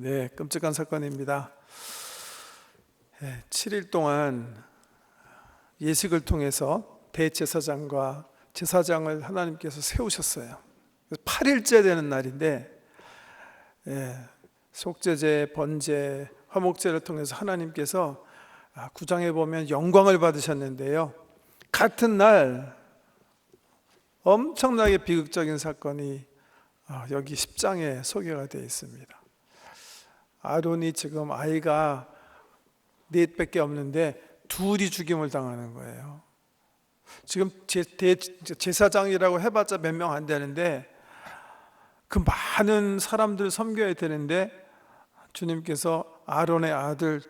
네, 끔찍한 사건입니다. 7일 동안 예식을 통해서 대제사장과 제사장을 하나님께서 세우셨어요. 8일째 되는 날인데 속죄제, 번제, 화목제를 통해서 하나님께서 9장에 보면 영광을 받으셨는데요, 같은 날 엄청나게 비극적인 사건이 여기 10장에 소개가 되어 있습니다. 아론이 지금 아이가 넷밖에 없는데 둘이 죽임을 당하는 거예요. 지금 제사장이라고 해봤자 몇 명 안 되는데 그 많은 사람들 섬겨야 되는데 주님께서 아론의 아들,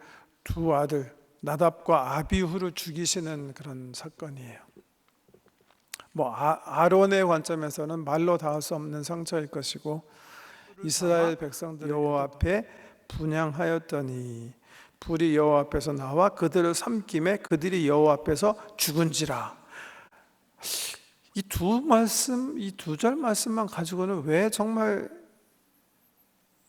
두 아들 나답과 아비후를 죽이시는 그런 사건이에요. 아론의 관점에서는 말로 닿을 수 없는 상처일 것이고, 이스라엘 백성들 여호와 앞에 분향하였더니 불이 여호와 앞에서 나와 그들을 삼킴에 그들이 여호와 앞에서 죽은지라. 이 두 절 말씀만 가지고는 왜 정말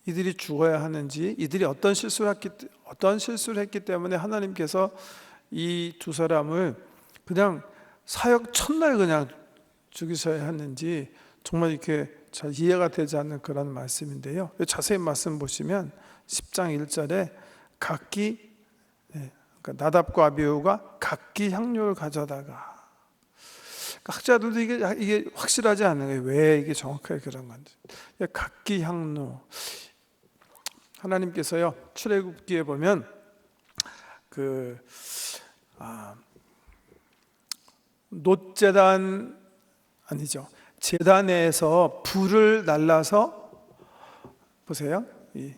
이들이 죽어야 하는지, 이들이 어떤 실수를 했기 때문에 하나님께서 이 두 사람을 그냥 사역 첫날 그냥 죽이셔야 했는지 정말 이렇게 잘 이해가 되지 않는 그런 말씀인데요. 자세히 말씀 보시면 10장 1절에 각기, 그러니까 나답과 아비후가 각기 향료를 가져다가, 학자들도 이게 확실하지 않은 거예요. 왜 이게 정확하게 그런 건지. 각기 향료. 하나님께서요, 출애굽기에 보면 놋제단 아니죠, 제단에서 불을 날라서, 보세요, 이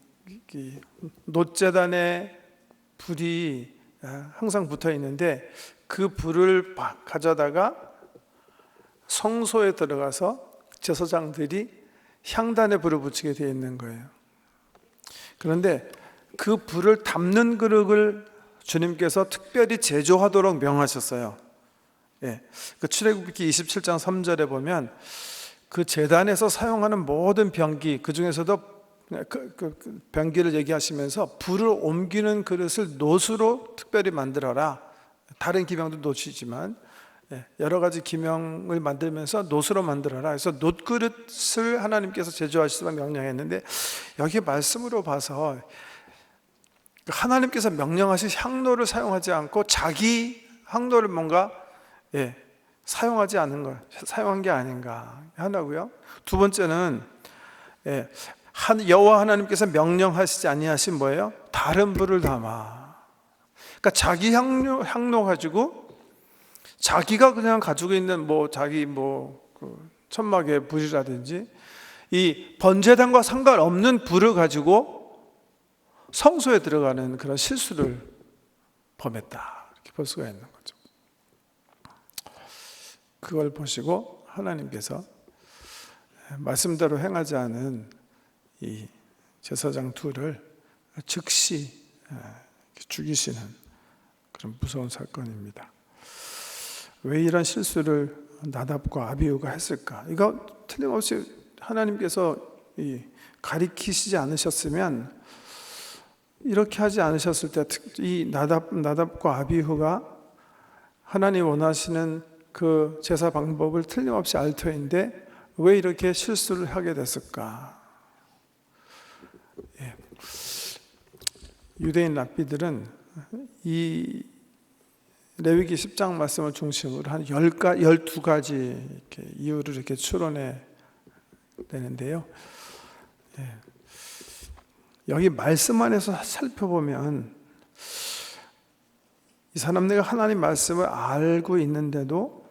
놋제단에 불이 항상 붙어 있는데 그 불을 가져다가 성소에 들어가서 제사장들이 향단에 불을 붙이게 되어 있는 거예요. 그런데 그 불을 담는 그릇을 주님께서 특별히 제조하도록 명하셨어요. 그 출애굽기 27장 3절에 보면 그 제단에서 사용하는 모든 병기, 그 중에서도 그 병기를 얘기하시면서 불을 옮기는 그릇을 놋으로 특별히 만들어라. 다른 기명도 놋이지만 여러 가지 기명을 만들면서 놋으로 만들어라. 그래서 놋 그릇을 하나님께서 제조하시도록 명령했는데, 여기 말씀으로 봐서 하나님께서 명령하신 향로를 사용하지 않고 자기 향로를 뭔가 사용하지 않은 걸 사용한 게 아닌가 하나고요. 두 번째는 여호와 하나님께서 명령하시지 아니하신 뭐예요? 다른 불을 담아. 그러니까 자기 향로 가지고 자기가 그냥 가지고 있는 자기 천막의 불이라든지 이 번제단과 상관없는 불을 가지고 성소에 들어가는 그런 실수를 범했다, 이렇게 볼 수가 있는 거죠. 그걸 보시고 하나님께서 말씀대로 행하지 않은 이 제사장 둘을 즉시 죽이시는 그런 무서운 사건입니다. 왜 이런 실수를 나답과 아비후가 했을까? 이거 틀림없이 하나님께서 가리키시지 않으셨으면, 이렇게 하지 않으셨을 때 이 나답과 아비후가 하나님 원하시는 그 제사 방법을 틀림없이 알 터인데 왜 이렇게 실수를 하게 됐을까? 유대인 랍비들은 이 레위기 10장 말씀을 중심으로 한 12가지 이렇게 이유를 이렇게 추론해 내는데요. 여기 말씀 안에서 살펴보면 이 사람들이 하나님 말씀을 알고 있는데도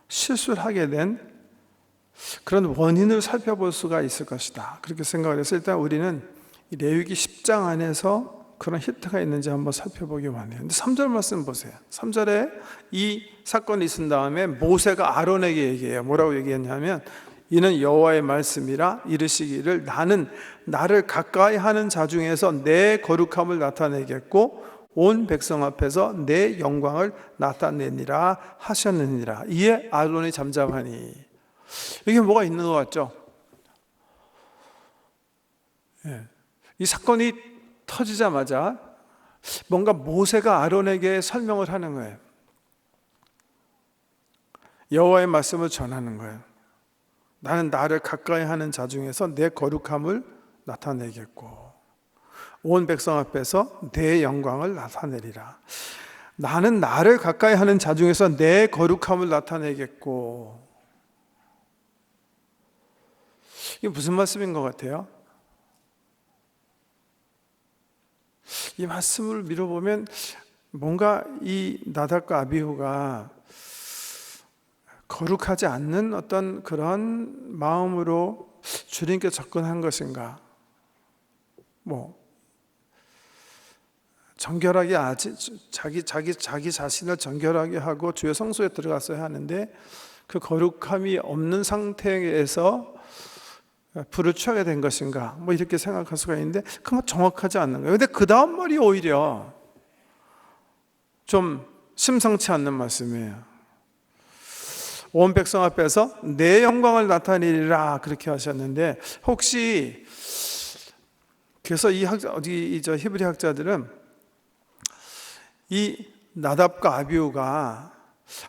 실수를 하게 된 그런 원인을 살펴볼 수가 있을 것이다, 그렇게 생각을 해서 일단 우리는 이 레위기 10장 안에서 그런 히트가 있는지 한번 살펴보기 원해요. 근데 3절 말씀 보세요. 3절에 이 사건이 있은 다음에 모세가 아론에게 얘기해요. 뭐라고 얘기했냐면, 이는 여호와의 말씀이라 이르시기를 나는 나를 가까이 하는 자 중에서 내 거룩함을 나타내겠고 온 백성 앞에서 내 영광을 나타내니라 하셨느니라. 이에 아론이 잠잠하니. 이게 뭐가 있는 것 같죠? 이 사건이 터지자마자 뭔가 모세가 아론에게 설명을 하는 거예요. 여호와의 말씀을 전하는 거예요. 나는 나를 가까이 하는 자 중에서 내 거룩함을 나타내겠고 온 백성 앞에서 내 영광을 나타내리라. 나는 나를 가까이 하는 자 중에서 내 거룩함을 나타내겠고. 이게 무슨 말씀인 것 같아요? 이 말씀을 미뤄보면 뭔가 이 나답과 아비후가 거룩하지 않는 어떤 그런 마음으로 주님께 접근한 것인가? 정결하게 자기 자신을 정결하게 하고 주의 성소에 들어갔어야 하는데 그 거룩함이 없는 상태에서 불을 취하게 된 것인가? 이렇게 생각할 수가 있는데 그건 정확하지 않는 거예요. 근데 그 다음 말이 오히려 좀 심상치 않는 말씀이에요. 온 백성 앞에서 내 영광을 나타내리라 그렇게 하셨는데 혹시 그래서 저 히브리 학자들은 이 나답과 아비후가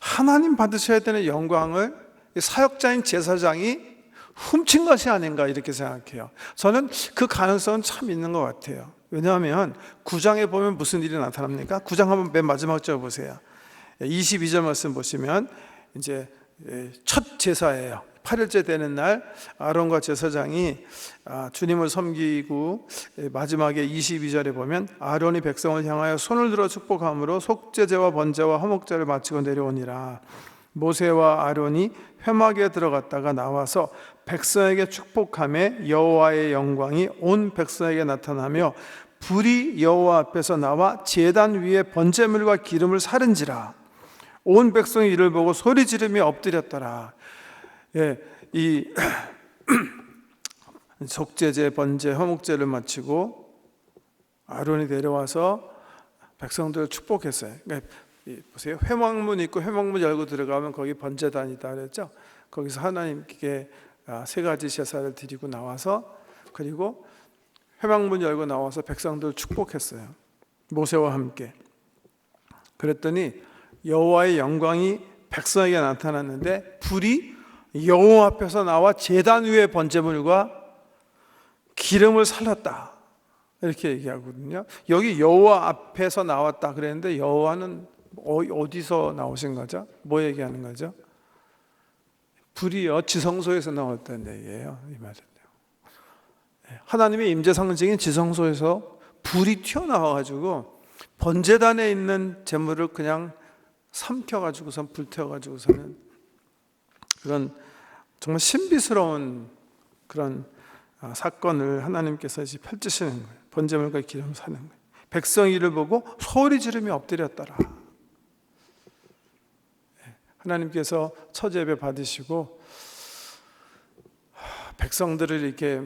하나님 받으셔야 되는 영광을 사역자인 제사장이 훔친 것이 아닌가 이렇게 생각해요. 저는 그 가능성은 참 있는 것 같아요. 왜냐하면 9장에 보면 무슨 일이 나타납니까? 9장 한번 맨 마지막 절 보세요. 22절 말씀 보시면 이제 첫 제사예요. 8일째 되는 날 아론과 제사장이 주님을 섬기고 마지막에 22절에 보면 아론이 백성을 향하여 손을 들어 축복함으로 속죄제와 번제와 화목제를 마치고 내려오니라. 모세와 아론이 회막에 들어갔다가 나와서 백성에게 축복하며 여호와의 영광이 온 백성에게 나타나며 불이 여호와 앞에서 나와 제단 위에 번제물과 기름을 사른지라. 온 백성이 이를 보고 소리 지르며 엎드렸더라. 이 속죄제, 번제, 화목제를 마치고 아론이 내려와서 백성들을 축복했어요. 그러니까 보세요. 회막문 있고 회막문 열고 들어가면 거기 번제단이다 그랬죠. 거기서 하나님께 세 가지 제사를 드리고 나와서 그리고 회막문 열고 나와서 백성들을 축복했어요. 모세와 함께. 그랬더니 여호와의 영광이 백성에게 나타났는데 불이 여호와 앞에서 나와 제단 위의 번제물과 기름을 살랐다 이렇게 얘기하거든요. 여기 여호와 앞에서 나왔다 그랬는데 여호와는 어디서 나오신 거죠? 뭐 얘기하는 거죠? 불이요 지성소에서 나왔다는 얘기예요. 이 말은요. 하나님의 임재 상징인 지성소에서 불이 튀어나와가지고 번제단에 있는 제물을 그냥 삼켜가지고선 불태워가지고서는 그런 정말 신비스러운 그런 사건을 하나님께서 이제 펼치시는 거예요. 번제물과 기름 사는 거예요. 백성이 이를 보고 소리 지르며 엎드렸더라. 하나님께서 첫 예배 받으시고 백성들을 이렇게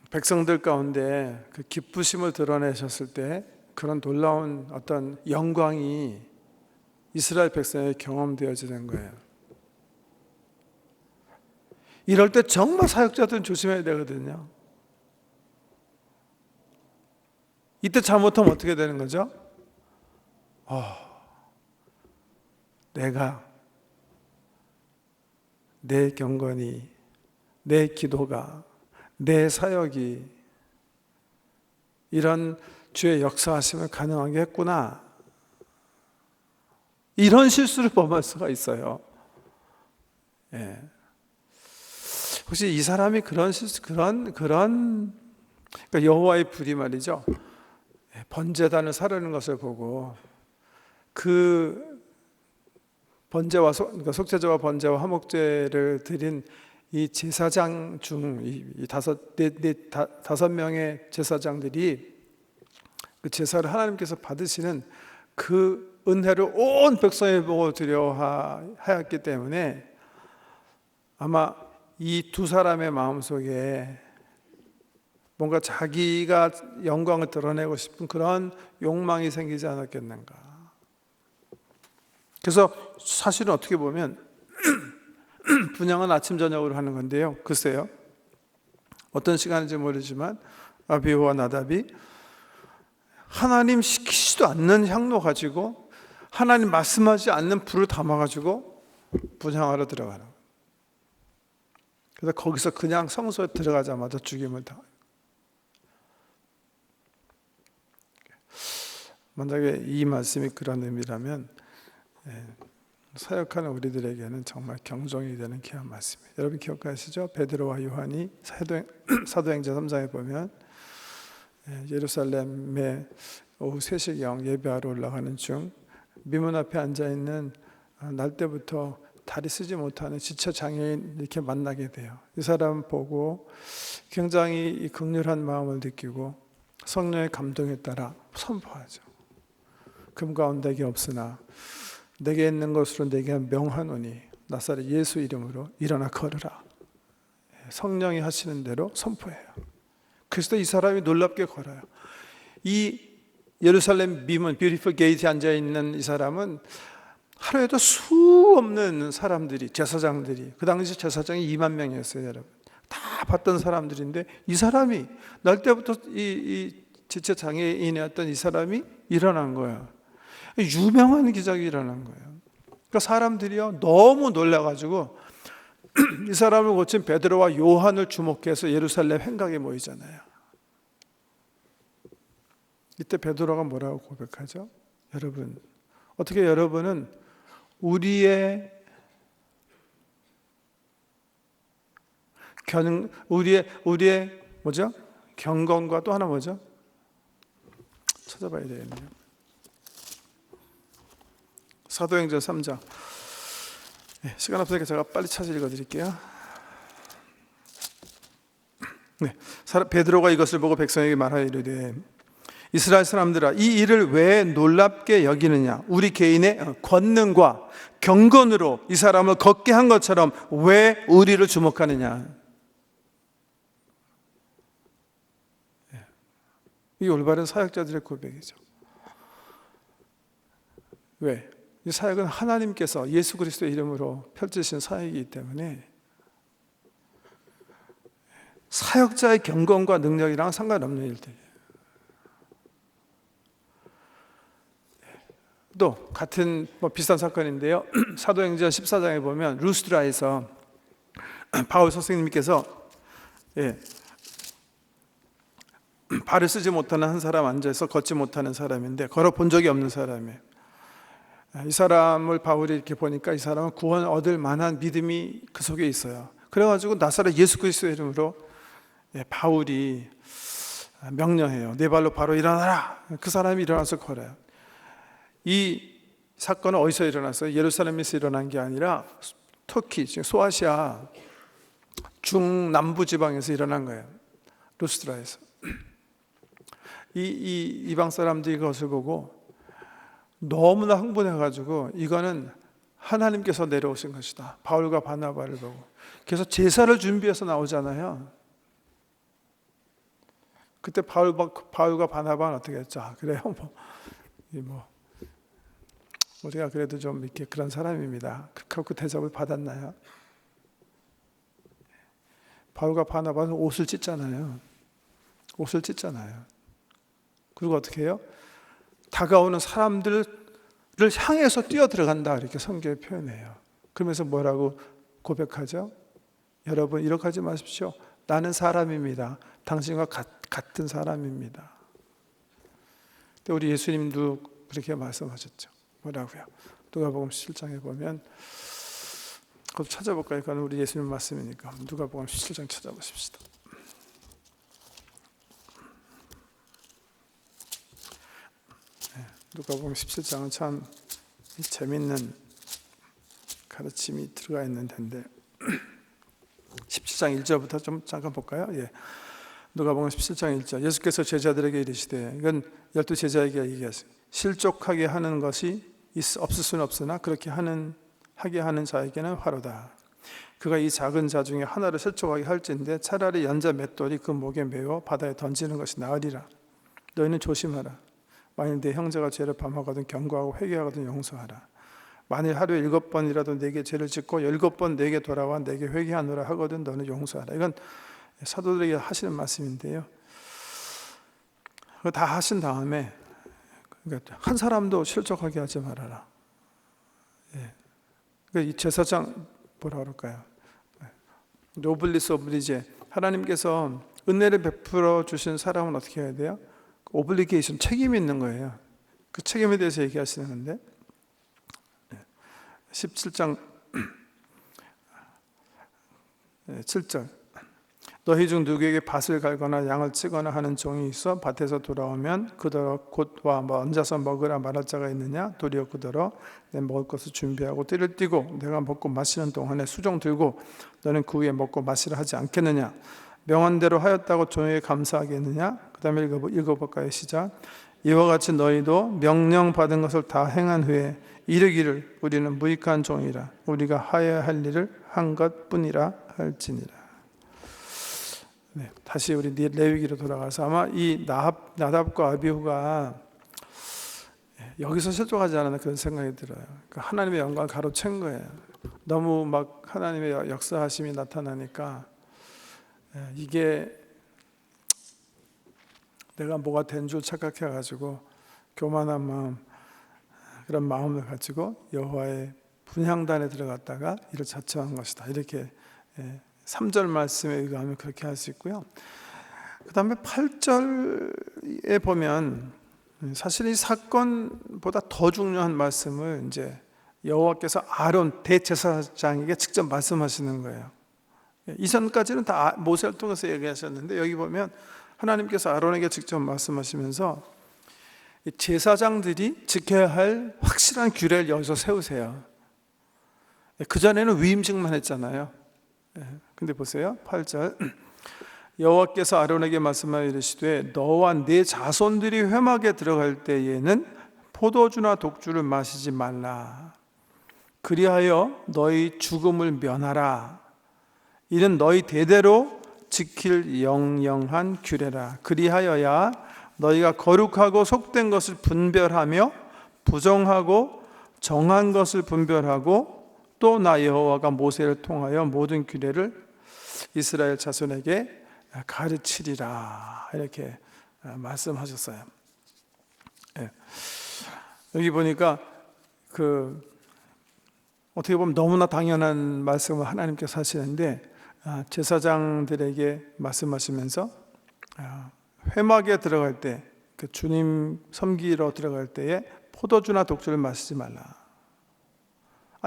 백성들 가운데 그 기쁘심을 드러내셨을 때 그런 놀라운 어떤 영광이 이스라엘 백성에게 경험되어지는 거예요. 이럴 때 정말 사역자들은 조심해야 되거든요. 이때 잘못하면 어떻게 되는 거죠? 내가 내 경건이, 내 기도가, 내 사역이 이런 주의 역사하심을 가능하게 했구나. 이런 실수를 범할 수가 있어요. 혹시 이 사람이 그런 실수, 그러니까 여호와의 불이 말이죠. 번제단을 사르는 것을 보고 그 번제와 그러니까 속죄제와 번제와 화목제를 드린 이 제사장 중 이 다섯 명의 제사장들이 그 제사를 하나님께서 받으시는 그 은혜를 온 백성에 보고 드려 하였기 때문에 아마 이 두 사람의 마음속에 뭔가 자기가 영광을 드러내고 싶은 그런 욕망이 생기지 않았겠는가. 그래서 사실은 어떻게 보면 분향은 아침 저녁으로 하는 건데요. 글쎄요. 어떤 시간인지 모르지만 아비후와 나답이 하나님 시키지도 않는 향로 가지고 하나님 말씀하지 않는 불을 담아가지고 분향하러 들어가는 거예요. 그래서 거기서 그냥 성소에 들어가자마자 죽임을 당해요. 만약에 이 말씀이 그런 의미라면 사역하는 우리들에게는 정말 경종이 되는 귀한 말씀이에요. 여러분 기억하시죠? 베드로와 요한이 사도행전 3장에 보면 예루살렘에 오후 3시경 예배하러 올라가는 중 미문 앞에 앉아있는 날 때부터 다리 쓰지 못하는 지체 장애인 이렇게 만나게 돼요. 이 사람 보고 굉장히 극렬한 마음을 느끼고 성령의 감동에 따라 선포하죠. 금 가운데 내게 없으나 내게 있는 것으로 내게 명하노니 나사렛 예수 이름으로 일어나 걸으라. 성령이 하시는 대로 선포해요. 그래서 이 사람이 놀랍게 걸어요. 이 예루살렘 미문 뷰티풀 게이트에 앉아있는 이 사람은 하루에도 수 없는 사람들이, 제사장들이, 그 당시 제사장이 2만 명이었어요, 여러분. 다 봤던 사람들인데 이 사람이 날 때부터 이 지체 장애인이었던 이 사람이 일어난 거예요. 유명한 기적이 일어난 거예요. 그러니까 사람들이요 너무 놀라가지고 이 사람을 고친 베드로와 요한을 주목해서 예루살렘 행각에 모이잖아요. 이때 베드로가 뭐라고 고백하죠? 여러분, 어떻게 여러분은 우리의 뭐죠? 경건과 또 하나 뭐죠? 찾아봐야 되겠네요. 사도행전 3장. 시간 없으니까 제가 빨리 찾아 읽어드릴게요. 베드로가 이것을 보고 백성에게 말하여 이르되 이스라엘 사람들아 이 일을 왜 놀랍게 여기느냐? 우리 개인의 권능과 경건으로 이 사람을 걷게 한 것처럼 왜 우리를 주목하느냐? 이게 올바른 사역자들의 고백이죠. 왜? 이 사역은 하나님께서 예수 그리스도의 이름으로 펼치신 사역이기 때문에 사역자의 경건과 능력이랑 상관없는 일들이에요. 또 같은 비슷한 사건인데요. 사도행전 14장에 보면 루스드라에서 바울 선생님께서 발을 쓰지 못하는 한 사람 앉아서 걷지 못하는 사람인데 걸어 본 적이 없는 사람이에요. 이 사람을 바울이 이렇게 보니까 이 사람은 구원 얻을 만한 믿음이 그 속에 있어요. 그래가지고 나사렛 예수 그리스도의 이름으로 바울이 명령해요. 네 발로 바로 일어나라. 그 사람이 일어나서 걸어요. 이 사건은 어디서 일어났어요? 예루살렘에서 일어난 게 아니라 터키, 소아시아 중남부 지방에서 일어난 거예요. 루스드라에서. 이 이방 사람들이 그것을 보고 너무나 흥분해가지고 이거는 하나님께서 내려오신 것이다. 바울과 바나바를 보고. 그래서 제사를 준비해서 나오잖아요. 그때 바울과 바나바는 어떻게 했죠? 그래요. 우리가 그래도 좀 이렇게 그런 사람입니다. 그렇게 대접을 받았나요? 바울과 바나바는 옷을 찢잖아요. 옷을 찢잖아요. 그리고 어떻게 해요? 다가오는 사람들을 향해서 뛰어 들어간다 이렇게 성경에 표현해요. 그러면서 뭐라고 고백하죠? 여러분 이렇게 하지 마십시오. 나는 사람입니다. 당신과 같은 사람입니다. 근데 우리 예수님도 그렇게 말씀하셨죠. 뭐라고요? 누가복음 17장에 보면 그것도 찾아볼까요? 그건 우리 예수님 말씀이니까 누가복음 17장 찾아보십시다. 누가복음 17장은 참 재밌는 가르침이 들어가 있는 텐데 17장 1절부터 좀 잠깐 볼까요? 누가복음 17장 1절 예수께서 제자들에게 이르시되 이건 12제자에게 얘기하세요. 실족하게 하는 것이 없을 수는 없으나 그렇게 하게 하는 자에게는 화로다. 그가 이 작은 자 중에 하나를 실족하게 할진데 차라리 연자 맷돌이 그 목에 메어 바다에 던지는 것이 나으리라. 너희는 조심하라. 만일 내 형제가 죄를 범하거든 경고하고 회개하거든 용서하라. 만일 하루에 7번이라도 내게 죄를 짓고 7번 내게 돌아와 내게 회개하노라 하거든 너는 용서하라. 이건 사도들에게 하시는 말씀인데요. 그거 다 하신 다음에 그러니까 한 사람도 실족하게 하지 말아라. 그러니까 이 제사장 뭐라 그럴까요? 노블리스 오블리제. 하나님께서 은혜를 베풀어 주신 사람은 어떻게 해야 돼요? 오블리게이션, 책임이 있는 거예요. 그 책임에 대해서 얘기하시는 건데 17장 7절 너희 중 누구에게 밭을 갈거나 양을 치거나 하는 종이 있어 밭에서 돌아오면 그더러 곧 와 앉아서 먹으라 말할 자가 있느냐? 도리어 그더러 내 먹을 것을 준비하고 띠를 띠고 내가 먹고 마시는 동안에 수종 들고 너는 그 후에 먹고 마시라 하지 않겠느냐? 명한대로 하였다고 종에게 감사하겠느냐? 그 다음에 읽어볼까요? 시작. 이와 같이 너희도 명령받은 것을 다 행한 후에 이르기를 우리는 무익한 종이라 우리가 하여야 할 일을 한 것뿐이라 할지니라. 네, 다시 우리 레위기로 돌아가서 아마 이 나답과 아비후가 여기서 실족하지 않았나 그런 생각이 들어요. 그러니까 하나님의 영광을 가로챈 거예요. 너무 막 하나님의 역사하심이 나타나니까 이게 내가 뭐가 된 줄 착각해가지고 교만한 마음, 그런 마음을 가지고 여호와의 분향단에 들어갔다가 이를 자처한 것이다. 이렇게 3절 말씀에 의하면 그렇게 할 수 있고요. 그 다음에 8절에 보면 사실 이 사건보다 더 중요한 말씀을 이제 여호와께서 아론 대제사장에게 직접 말씀하시는 거예요. 이전까지는 다 모세를 통해서 얘기하셨는데 여기 보면 하나님께서 아론에게 직접 말씀하시면서 제사장들이 지켜야 할 확실한 규례를 여기서 세우세요. 그전에는 위임직만 했잖아요. 근데 보세요. 8절 여호와께서 아론에게 말씀하여 이르시되 너와 네 자손들이 회막에 들어갈 때에는 포도주나 독주를 마시지 말라. 그리하여 너희 죽음을 면하라. 이는 너희 대대로 지킬 영영한 규례라. 그리하여야 너희가 거룩하고 속된 것을 분별하며 부정하고 정한 것을 분별하고 또 나 여호와가 모세를 통하여 모든 규례를 이스라엘 자손에게 가르치리라. 이렇게 말씀하셨어요. 여기 보니까 어떻게 보면 너무나 당연한 말씀을 하나님께서 하시는데 제사장들에게 말씀하시면서 회막에 들어갈 때, 주님 섬기러 들어갈 때에 포도주나 독주를 마시지 말라.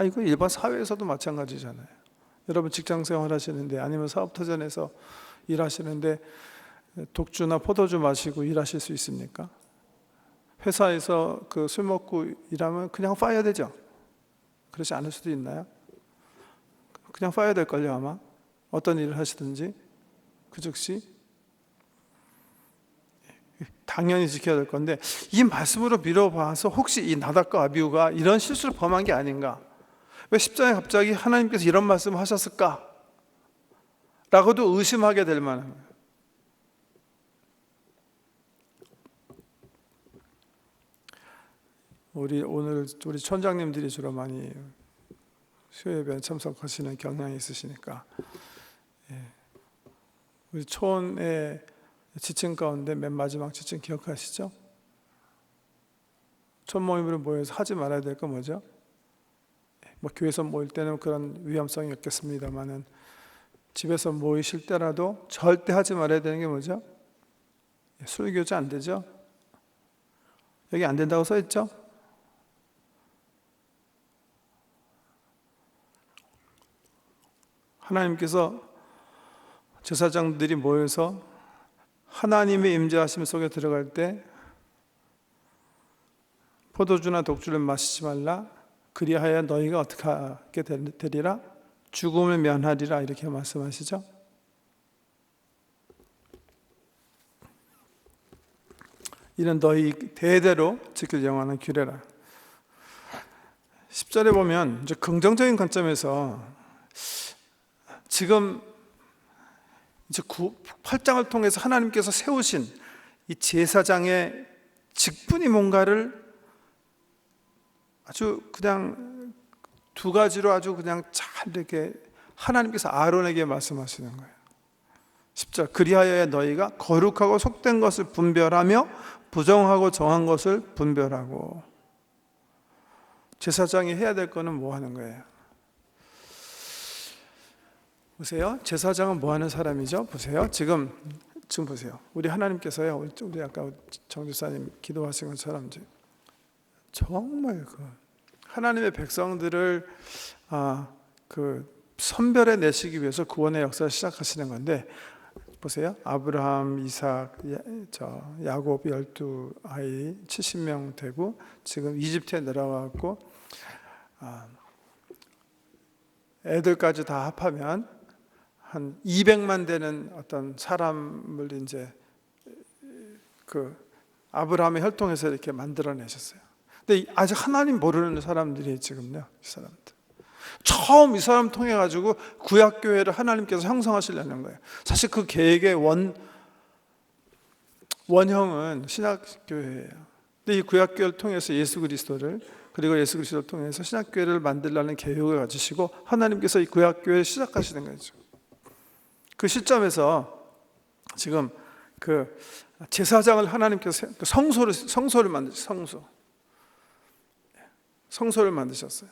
이거 일반 사회에서도 마찬가지잖아요. 여러분 직장생활 하시는데 아니면 사업터전에서 일하시는데 독주나 포도주 마시고 일하실 수 있습니까? 회사에서 술 먹고 일하면 그냥 파야 되죠? 그렇지 않을 수도 있나요? 그냥 파야 될걸요 아마? 어떤 일을 하시든지 그 즉시 당연히 지켜야 될 건데 이 말씀으로 미뤄봐서 혹시 이 나답과 아비후가 이런 실수를 범한 게 아닌가? 왜 10장에 갑자기 하나님께서 이런 말씀을 하셨을까? 라고도 의심하게 될 만한 거예요. 오늘 우리 촌장님들이 주로 많이 수요예배에 참석하시는 경향이 있으시니까 우리 촌의 지층 가운데 맨 마지막 지층 기억하시죠? 촌 모임으로 모여서 하지 말아야 될 거 뭐죠? 교회에서 모일 때는 그런 위험성이 없겠습니다만은 집에서 모이실 때라도 절대 하지 말아야 되는 게 뭐죠? 술교제 안 되죠? 여기 안 된다고 써 있죠? 하나님께서 제사장들이 모여서 하나님의 임재하심 속에 들어갈 때 포도주나 독주를 마시지 말라. 그리하여 너희가 어떻게 하게 되리라? 죽음을 면하리라. 이렇게 말씀하시죠. 이는 너희 대대로 지킬 영원한 규례라. 10절에 보면 이제 긍정적인 관점에서 지금 이제 8장을 통해서 하나님께서 세우신 이 제사장의 직분이 뭔가를 아주 그냥 두 가지로 아주 그냥 잘 이렇게 하나님께서 아론에게 말씀하시는 거예요. 10절 그리하여 너희가 거룩하고 속된 것을 분별하며 부정하고 정한 것을 분별하고. 제사장이 해야 될 거는 뭐 하는 거예요? 보세요. 제사장은 뭐 하는 사람이죠? 보세요. 지금 보세요. 우리 하나님께서요, 우리 아까 정주사님 기도하신 것처럼 정말 하나님의 백성들을 선별해 내시기 위해서 구원의 역사를 시작하시는 건데, 보세요. 아브라함, 이삭, 야곱 12아이 70명 되고 지금 이집트에 내려가고 애들까지 다 합하면 한 200만 되는 어떤 사람을 이제 아브라함의 혈통에서 이렇게 만들어내셨어요. 근데 아직 하나님 모르는 사람들이 지금요, 이 사람들. 처음 이 사람 통해 가지고 구약교회를 하나님께서 형성하시려는 거예요. 사실 그 계획의 원형은 신약교회예요. 근데 이 구약교회를 통해서 예수 그리스도를, 그리고 예수 그리스도를 통해서 신약교회를 만들려는 계획을 가지시고 하나님께서 이 구약교회를 시작하시는 거죠. 그 시점에서 지금 제사장을 하나님께서 성소를 만드셨어요.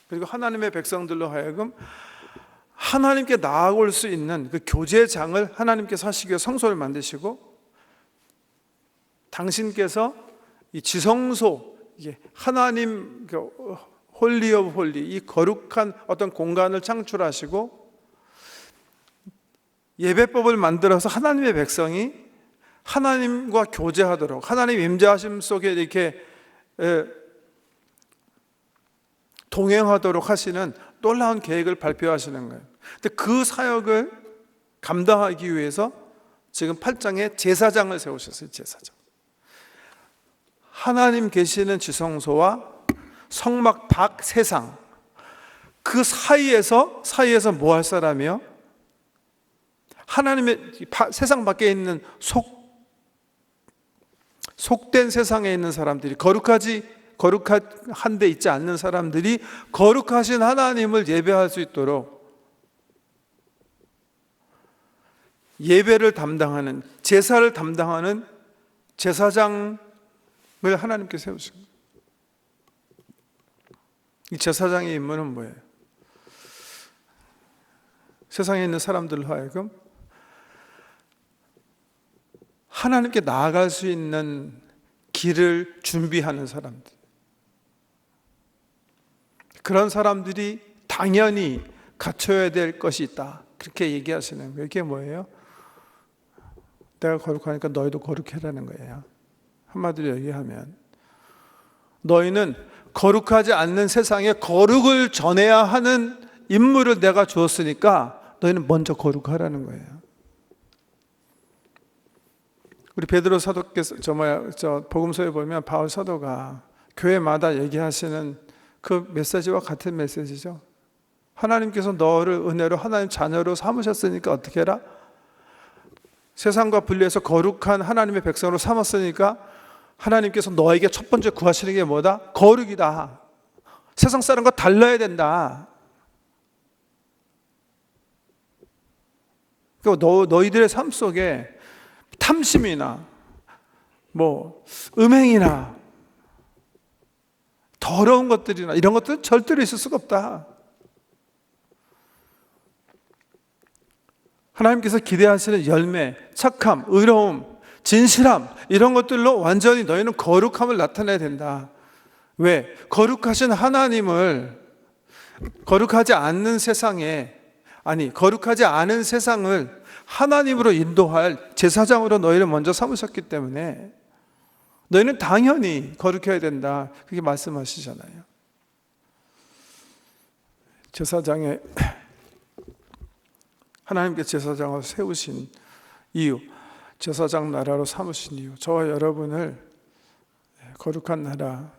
그리고 하나님의 백성들로 하여금 하나님께 나아올 수 있는 그 교제장을 하나님께서 하시기 위해 성소를 만드시고, 당신께서 이 지성소, 이게 하나님 홀리 오브 홀리, 이 거룩한 어떤 공간을 창출하시고 예배법을 만들어서 하나님의 백성이 하나님과 교제하도록, 하나님 임재하심 속에 이렇게 동행하도록 하시는 놀라운 계획을 발표하시는 거예요. 근데 그 사역을 감당하기 위해서 지금 8장에 제사장을 세우셨어요. 제사장. 하나님 계시는 지성소와 성막 밖 세상, 그 사이에서 뭐 할 사람이요? 하나님의 세상 밖에 있는 속된 세상에 있는 사람들이, 거룩한 데 있지 않는 사람들이 거룩하신 하나님을 예배할 수 있도록 예배를 담당하는, 제사를 담당하는 제사장을 하나님께 세우신 거예요. 이 제사장의 임무는 뭐예요? 세상에 있는 사람들로 하여금 하나님께 나아갈 수 있는 길을 준비하는 사람들, 그런 사람들이 당연히 갖춰야 될 것이 있다, 그렇게 얘기하시는 거예요. 이게 뭐예요? 내가 거룩하니까 너희도 거룩해라는 거예요. 한마디로 얘기하면 너희는 거룩하지 않는 세상에 거룩을 전해야 하는 임무를 내가 주었으니까 너희는 먼저 거룩하라는 거예요. 우리 베드로 사도께서 복음서에 보면 바울 사도가 교회마다 얘기하시는 그 메시지와 같은 메시지죠. 하나님께서 너를 은혜로 하나님 자녀로 삼으셨으니까 어떻게 해라? 세상과 분리해서 거룩한 하나님의 백성으로 삼았으니까 하나님께서 너에게 첫 번째 구하시는 게 뭐다? 거룩이다. 세상 사람과 달라야 된다. 너희들의 삶 속에 탐심이나 음행이나 더러운 것들이나 이런 것들은 절대로 있을 수가 없다. 하나님께서 기대하시는 열매, 착함, 의로움, 진실함, 이런 것들로 완전히 너희는 거룩함을 나타내야 된다. 왜? 거룩하신 하나님을 거룩하지 않은 세상을 하나님으로 인도할 제사장으로 너희를 먼저 삼으셨기 때문에 너희는 당연히 거룩해야 된다, 그렇게 말씀하시잖아요. 제사장의 하나님께 제사장을 세우신 이유, 제사장 나라로 삼으신 이유, 저와 여러분을 거룩한 나라,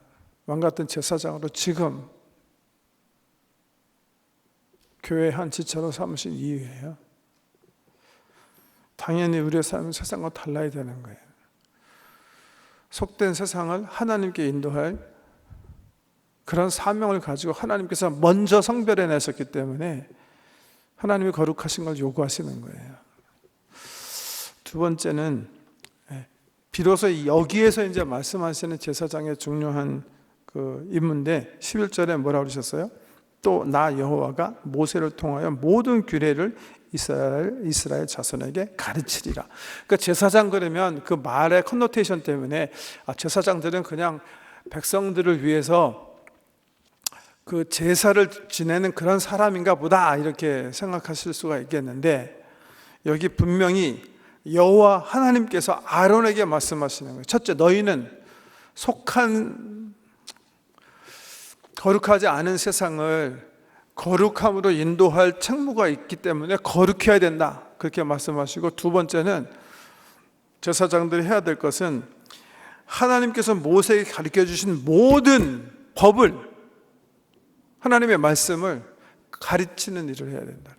왕같은 제사장으로 지금 교회의 한 지체로 삼으신 이유예요. 당연히 우리의 삶은 세상과 달라야 되는 거예요. 속된 세상을 하나님께 인도할 그런 사명을 가지고 하나님께서 먼저 성별해 내셨기 때문에 하나님이 거룩하신 걸 요구하시는 거예요. 두 번째는 비로소 여기에서 이제 말씀하시는 제사장의 중요한 그 임무인데 11절에 뭐라고 그러셨어요? 또 나 여호와가 모세를 통하여 모든 규례를 이스라엘 자손에게 가르치리라. 그러니까 제사장 그러면 그 말의 컨노테이션 때문에 제사장들은 그냥 백성들을 위해서 그 제사를 지내는 그런 사람인가 보다 이렇게 생각하실 수가 있겠는데, 여기 분명히 여호와 하나님께서 아론에게 말씀하시는 거예요. 첫째, 너희는 속한 거룩하지 않은 세상을 거룩함으로 인도할 책무가 있기 때문에 거룩해야 된다, 그렇게 말씀하시고, 두 번째는 제사장들이 해야 될 것은 하나님께서 모세에게 가르쳐 주신 모든 법을, 하나님의 말씀을 가르치는 일을 해야 된다.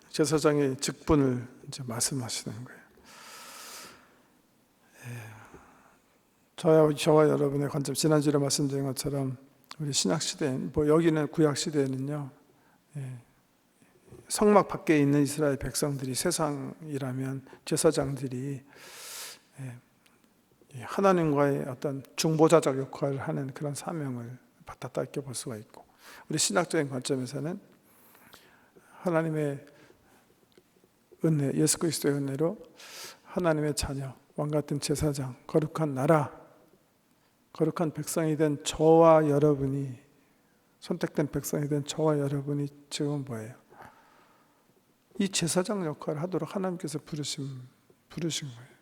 제사장의 직분을 이제 말씀하시는 거예요. 저와 여러분의 관점, 지난주에 말씀드린 것처럼 우리 신약시대, 여기는 구약시대에는요, 성막 밖에 있는 이스라엘 백성들이, 세상이라면 제사장들이 하나님과의 어떤 중보자적 역할을 하는 그런 사명을 받았다 이렇게 볼 수가 있고, 우리 신학적인 관점에서는 하나님의 은혜, 예수 그리스도의 은혜로 하나님의 자녀, 왕같은 제사장, 거룩한 나라, 거룩한 백성이 된 저와 여러분이, 선택된 백성이 된 저와 여러분이 지금 뭐예요? 이 제사장 역할을 하도록 하나님께서 부르신 거예요.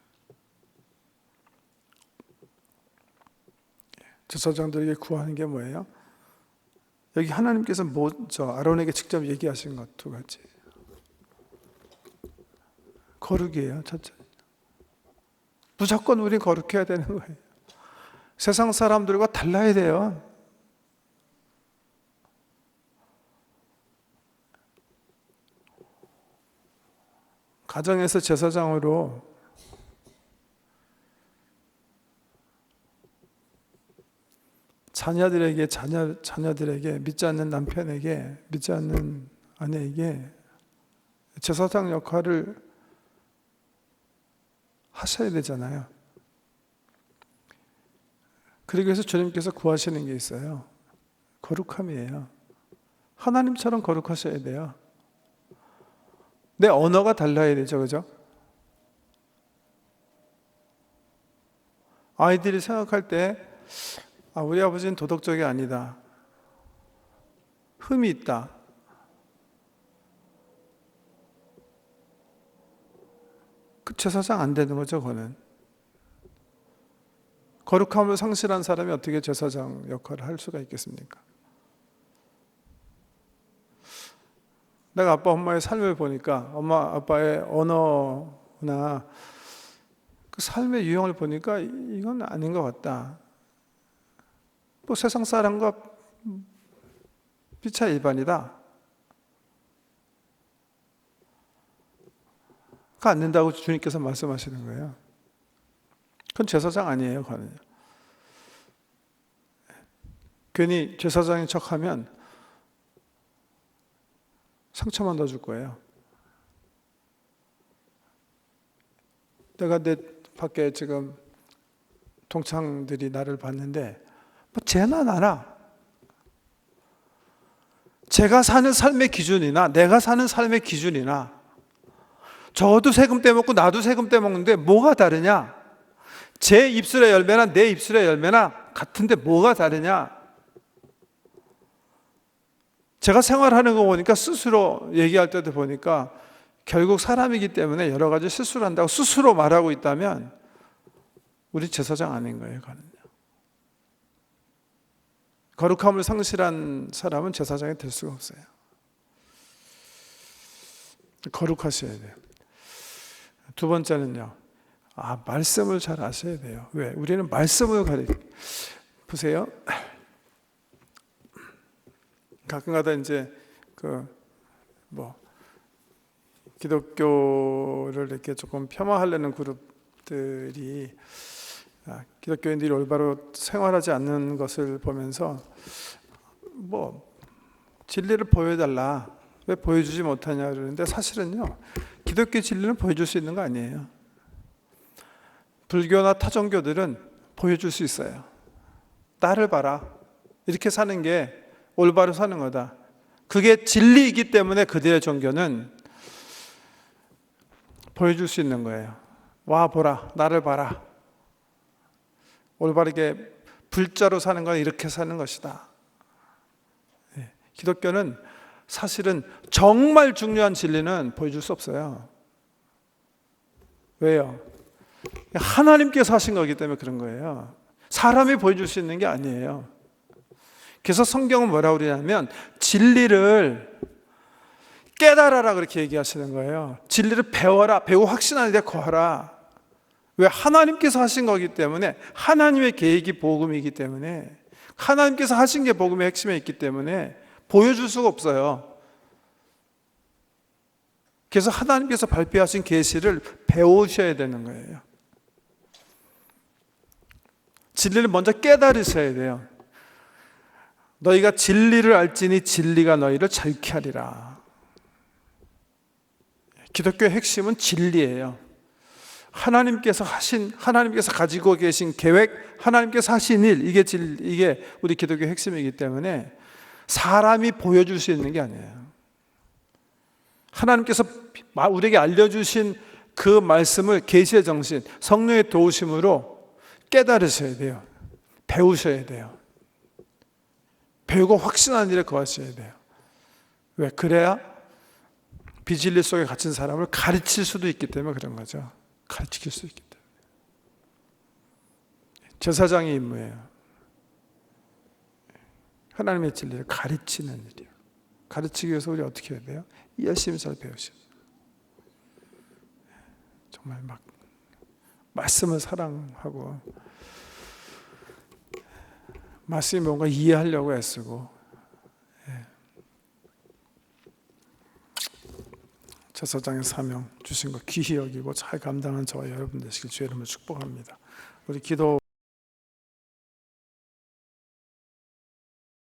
제사장들에게 구하는 게 뭐예요? 여기 하나님께서 먼저 아론에게 직접 얘기하신 것 두 가지. 거룩이에요, 첫째. 무조건 우리 거룩해야 되는 거예요. 세상 사람들과 달라야 돼요. 가정에서 제사장으로 자녀들에게, 믿지 않는 남편에게, 믿지 않는 아내에게 제사장 역할을 하셔야 되잖아요. 그러기 위해서 주님께서 구하시는 게 있어요. 거룩함이에요. 하나님처럼 거룩하셔야 돼요. 내 언어가 달라야 되죠, 그죠? 아이들이 생각할 때 우리 아버지는 도덕적이 아니다, 흠이 있다, 그 제사장 안 되는 거죠. 그거는 거룩함을 상실한 사람이 어떻게 제사장 역할을 할 수가 있겠습니까? 내가 아빠 엄마의 삶을 보니까, 엄마 아빠의 언어나 그 삶의 유형을 보니까 이건 아닌 것 같다. 세상 사람과 피차 일반이다. 그거 안 된다고 주님께서 말씀하시는 거예요. 그건 제사장 아니에요, 그거는요. 괜히 제사장인 척하면 상처만 더 줄 거예요. 내가 내 밖에 지금 동창들이 나를 봤는데 쟤나 나나, 제가 사는 삶의 기준이나 내가 사는 삶의 기준이나, 저도 세금 떼먹고 나도 세금 떼먹는데 뭐가 다르냐? 제 입술의 열매나 내 입술의 열매나 같은데 뭐가 다르냐? 제가 생활하는 거 보니까, 스스로 얘기할 때도 보니까 결국 사람이기 때문에 여러 가지 실수를 한다고 스스로 말하고 있다면 우리 제사장 아닌 거예요, 그거는요. 거룩함을 상실한 사람은 제사장이 될 수가 없어요. 거룩하셔야 돼요. 두 번째는요, 말씀을 잘 아셔야 돼요. 왜? 우리는 말씀을 보세요. 가끔가다 이제 기독교를 이렇게 조금 폄하하려는 그룹들이 기독교인들이 올바로 생활하지 않는 것을 보면서 진리를 보여달라, 왜 보여주지 못하냐 그러는데 사실은요, 기독교 진리는 보여줄 수 있는 거 아니에요. 불교나 타종교들은 보여줄 수 있어요. 나를 봐라, 이렇게 사는 게 올바로 사는 거다. 그게 진리이기 때문에 그들의 종교는 보여줄 수 있는 거예요. 와 보라, 나를 봐라, 올바르게 불자로 사는 건 이렇게 사는 것이다. 기독교는 사실은 정말 중요한 진리는 보여줄 수 없어요. 왜요? 하나님께서 하신 거기 때문에 그런 거예요. 사람이 보여줄 수 있는 게 아니에요. 그래서 성경은 뭐라고 그러냐면 진리를 깨달아라 그렇게 얘기하시는 거예요. 진리를 배워라, 배우고 확신하는 데 거하라. 왜? 하나님께서 하신 거기 때문에, 하나님의 계획이 복음이기 때문에, 하나님께서 하신 게 복음의 핵심에 있기 때문에 보여줄 수가 없어요. 그래서 하나님께서 발표하신 계시를 배우셔야 되는 거예요. 진리를 먼저 깨달으셔야 돼요. 너희가 진리를 알지니 진리가 너희를 자유케 하리라. 기독교의 핵심은 진리예요. 하나님께서 가지고 계신 계획, 하나님께서 하신 일, 이게 우리 기독교의 핵심이기 때문에 사람이 보여줄 수 있는 게 아니에요. 하나님께서 우리에게 알려주신 그 말씀을 계시의 정신, 성령의 도우심으로 깨달으셔야 돼요. 배우셔야 돼요. 배우고 확신하는 일에 거하셔야 돼요. 왜? 그래야 비진리 속에 갇힌 사람을 가르칠 수도 있기 때문에 그런 거죠. 가르칠 수 있기 때문에. 제사장의 임무예요. 하나님의 진리를 가르치는 일이에요. 가르치기 위해서 우리 어떻게 해야 돼요? 열심히 잘 배우셔야 돼요. 정말 막 말씀을 사랑하고 말씀이 뭔가 이해하려고 애쓰고, 제사장의 사명 주신 거 귀히 여기고 잘 감당한 저와 여러분 되시길 주의 이름으로 축복합니다. 우리 기도